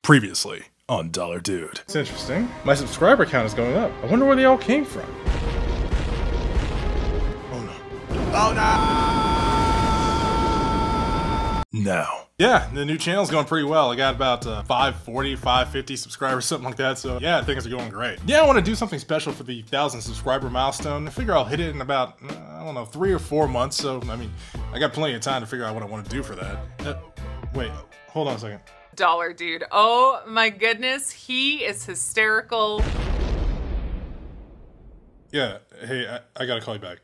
Previously on Dollar Dude. It's interesting. My subscriber count is going up. I wonder where they all came from. Oh no. Oh no! No. Yeah, the new channel's going pretty well. I got about 540, 550 subscribers, something like that. So yeah, things are going great. Yeah, I want to do something special for the 1,000 subscriber milestone. I figure I'll hit it in about, I don't know, 3 or 4 months. So, I mean, I got plenty of time to figure out what I want to do for that. Wait, hold on a second. Dollar Dude. Oh my goodness, he is hysterical. Yeah, hey, I gotta call you back.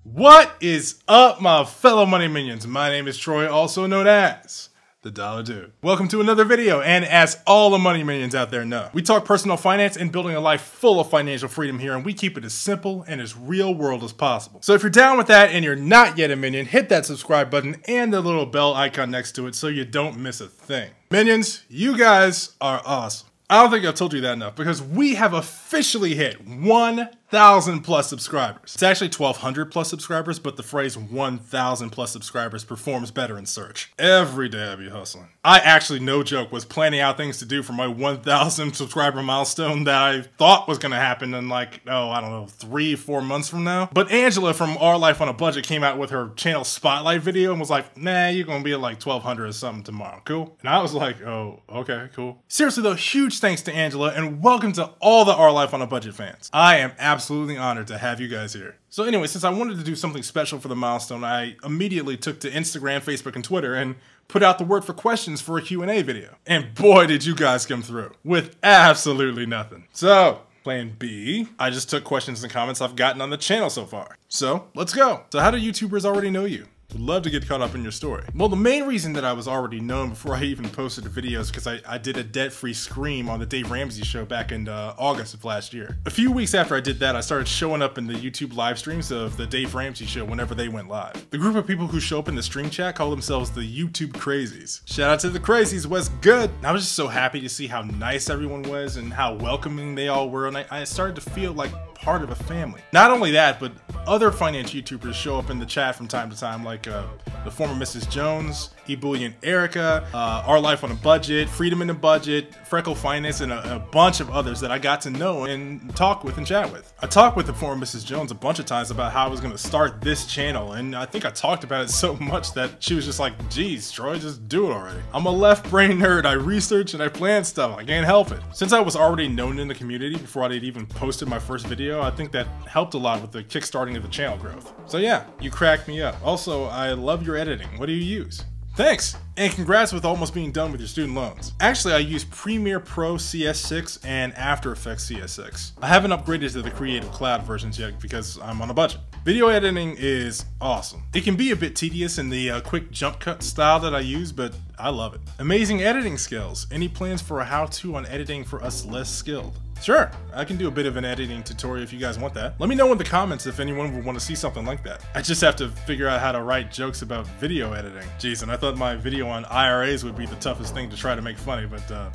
What is up, my fellow money minions? My name is Troy, also known as the Dollar Dude. Welcome to another video, and as all the money minions out there know, we talk personal finance and building a life full of financial freedom here, and we keep it as simple and as real world as possible. So if you're down with that and you're not yet a minion, hit that subscribe button and the little bell icon next to it so you don't miss a thing. Minions, you guys are awesome. I don't think I've told you that enough because we have officially hit 1,000 plus subscribers. It's actually 1,200 plus subscribers, but the phrase 1,000 plus subscribers performs better in search. Every day I be hustling. I actually, no joke, was planning out things to do for my 1,000 subscriber milestone that I thought was gonna happen in like, I don't know, 3-4 months from now. But Angela from Our Life on a Budget came out with her channel spotlight video and was like, nah, you're gonna be at like 1,200 or something tomorrow, cool? And I was like, oh, okay, cool. Seriously though, huge thanks to Angela, and welcome to all the Our Life on a Budget fans. I am absolutely honored to have you guys here. So anyway, since I wanted to do something special for the milestone, I immediately took to Instagram, Facebook, and Twitter and put out the word for questions for a Q&A video. And boy, did you guys come through with absolutely nothing. So, plan B, I just took questions and comments I've gotten on the channel so far. So, let's go. So how do YouTubers already know you? Would love to get caught up in your story. Well, the main reason that I was already known before I even posted the videos because I did a debt-free scream on the Dave Ramsey show back in August of last year. A few weeks after I did that, I started showing up in the YouTube live streams of the Dave Ramsey show whenever they went live. The group of people who show up in the stream chat call themselves the YouTube Crazies. Shout out to the Crazies, what's good? And I was just so happy to see how nice everyone was and how welcoming they all were, and I started to feel like part of a family. Not only that, but other finance YouTubers show up in the chat from time to time, like the former Mrs. Jones, Ebullient Erica, Our Life on a Budget, Freedom in a Budget, Freckle Finance, and a bunch of others that I got to know and talk with and chat with. I talked with the former Mrs. Jones a bunch of times about how I was going to start this channel, and I think I talked about it so much that she was just like, geez, Troy, just do it already. I'm a left brain nerd. I research and I plan stuff. I can't help it. Since I was already known in the community before I'd even posted my first video, I think that helped a lot with the kickstarting of the channel growth. So yeah, you cracked me up. Also, I love your editing. What do you use? Thanks! And congrats with almost being done with your student loans. Actually, I use Premiere Pro CS6 and After Effects CS6. I haven't upgraded to the Creative Cloud versions yet because I'm on a budget. Video editing is awesome. It can be a bit tedious in the quick jump cut style that I use, but I love it. Amazing editing skills. Any plans for a how-to on editing for us less skilled? Sure, I can do a bit of an editing tutorial if you guys want that. Let me know in the comments if anyone would want to see something like that. I just have to figure out how to write jokes about video editing. Jeez, and I thought my video on IRAs would be the toughest thing to try to make funny, but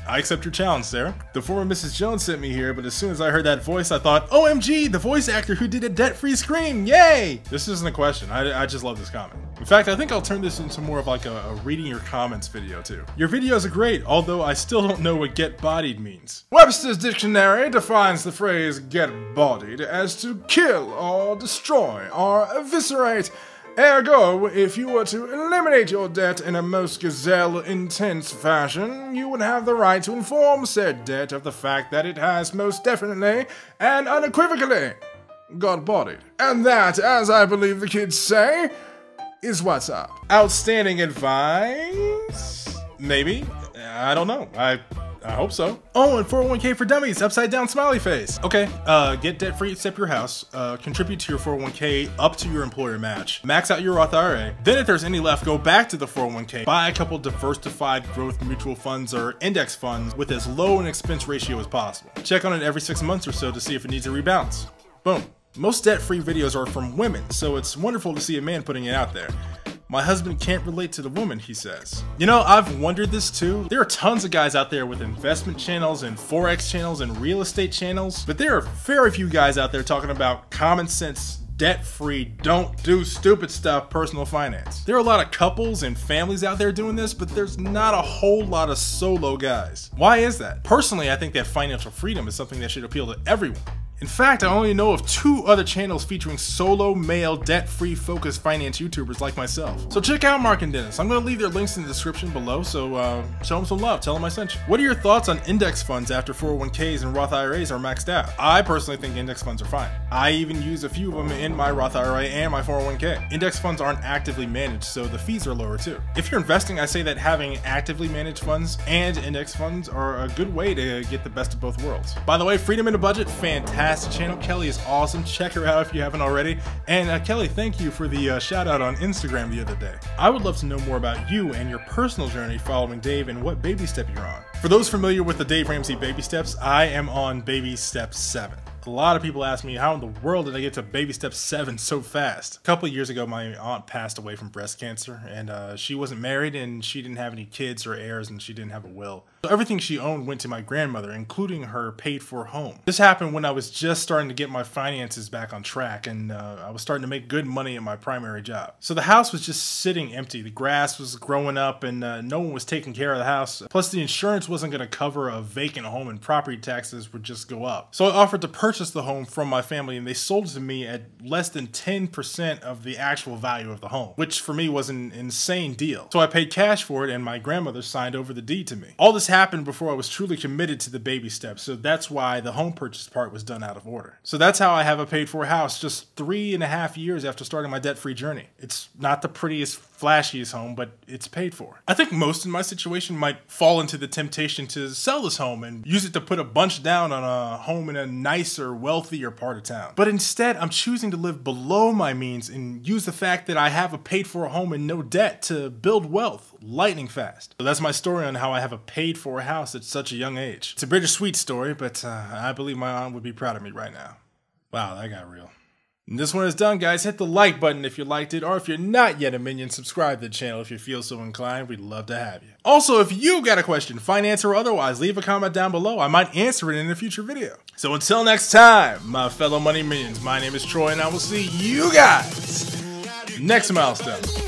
I accept your challenge, Sarah. The former Mrs. Jones sent me here, but as soon as I heard that voice, I thought, OMG, the voice actor who did a debt-free scream, yay! This isn't a question, I just love this comment. In fact, I think I'll turn this into more of like a reading your comments video too. Your videos are great, although I still don't know what get bodied means. Webster's dictionary defines the phrase get bodied as to kill or destroy or eviscerate. Ergo, if you were to eliminate your debt in a most gazelle-intense fashion, you would have the right to inform said debt of the fact that it has most definitely and unequivocally got bodied. And that, as I believe the kids say, is what's up. Outstanding advice? Maybe? I don't know. I hope so. Oh, and 401k for dummies, upside down smiley face. Okay, get debt free, except your house, contribute to your 401k up to your employer match, max out your Roth IRA. Then if there's any left, go back to the 401k, buy a couple diversified growth mutual funds or index funds with as low an expense ratio as possible. Check on it every 6 months or so to see if it needs a rebalance. Boom. Most debt-free videos are from women, so it's wonderful to see a man putting it out there. My husband can't relate to the woman, he says. You know, I've wondered this too. There are tons of guys out there with investment channels and Forex channels and real estate channels, but there are very few guys out there talking about common sense, debt-free, don't do stupid stuff, personal finance. There are a lot of couples and families out there doing this, but there's not a whole lot of solo guys. Why is that? Personally, I think that financial freedom is something that should appeal to everyone. In fact, I only know of 2 other channels featuring solo, male, debt-free focused finance YouTubers like myself. So check out Mark and Dennis. I'm going to leave their links in the description below, so show them some love, tell them I sent you. What are your thoughts on index funds after 401ks and Roth IRAs are maxed out? I personally think index funds are fine. I even use a few of them in my Roth IRA and my 401k. Index funds aren't actively managed, so the fees are lower too. If you're investing, I say that having actively managed funds and index funds are a good way to get the best of both worlds. By the way, Freedom in a Budget, fantastic channel. Kelly is awesome. Check her out if you haven't already. And Kelly, thank you for the shout out on Instagram the other day. I would love to know more about you and your personal journey following Dave and what baby step you're on. For those familiar with the Dave Ramsey baby steps, I am on baby step 7. A lot of people ask me, how in the world did I get to baby step 7 so fast? A couple of years ago, my aunt passed away from breast cancer, and she wasn't married, and she didn't have any kids or heirs, and she didn't have a will. So everything she owned went to my grandmother, including her paid-for home. This happened when I was just starting to get my finances back on track, and I was starting to make good money at my primary job. So the house was just sitting empty. The grass was growing up, and no one was taking care of the house. Plus, the insurance wasn't going to cover a vacant home, and property taxes would just go up. So I offered to purchase the home from my family, and they sold it to me at less than 10% of the actual value of the home, which for me was an insane deal. So I paid cash for it, and my grandmother signed over the deed to me. All this happened before I was truly committed to the baby steps, so that's why the home purchase part was done out of order. So that's how I have a paid-for house just 3.5 years after starting my debt-free journey. It's not the prettiest, flashiest home, but it's paid for. I think most in my situation might fall into the temptation to sell this home and use it to put a bunch down on a home in a nicer, wealthier part of town. But instead, I'm choosing to live below my means and use the fact that I have a paid-for home and no debt to build wealth lightning fast. So that's my story on how I have a paid-for house at such a young age. It's a bittersweet story, but I believe my aunt would be proud of me right now. Wow, that got real. And this one is done, guys. Hit the like button if you liked it, or if you're not yet a minion, subscribe to the channel if you feel so inclined. We'd love to have you. Also, if you got a question, finance or otherwise, leave a comment down below. I might answer it in a future video. So until next time, my fellow money minions, my name is Troy, and I will see you guys next milestone.